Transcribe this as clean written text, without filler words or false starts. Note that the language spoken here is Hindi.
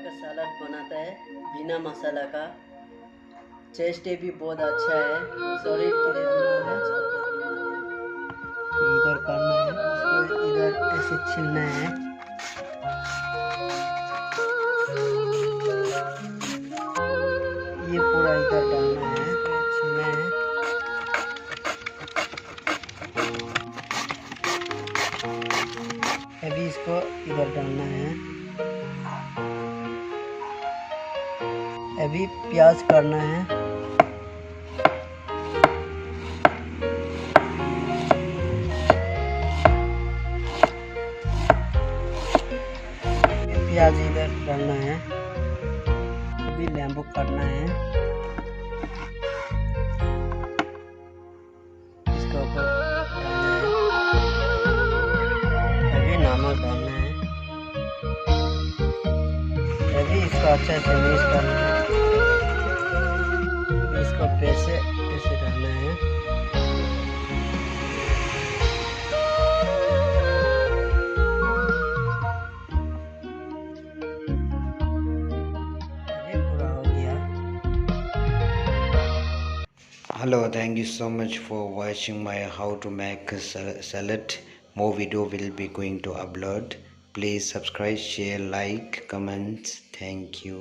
का सलाद बनाता है बिना मसाला का। टेस्ट भी बहुत अच्छा है, शरीर के लिए भी बहुत अच्छा होता है। इधर करना है इसको, इधर ऐसे छीलना है। ये पूरा इधर डालना है, छीलना है। अभी इसको इधर डालना है। अभी प्याज करना है। प्याज इधर डालना है। अभी नींबू काटना है, इसके ऊपर डालना है। अभी नमक डालना है। अभी इसको अच्छे से मिक्स करना है। अभी इसको फिर से ऐसे डालना है। ये पूरा हो गया। Hello, thank you so much for watching my how to make a salad. More video will be going to upload. Please subscribe, share, like, comments. Thank you.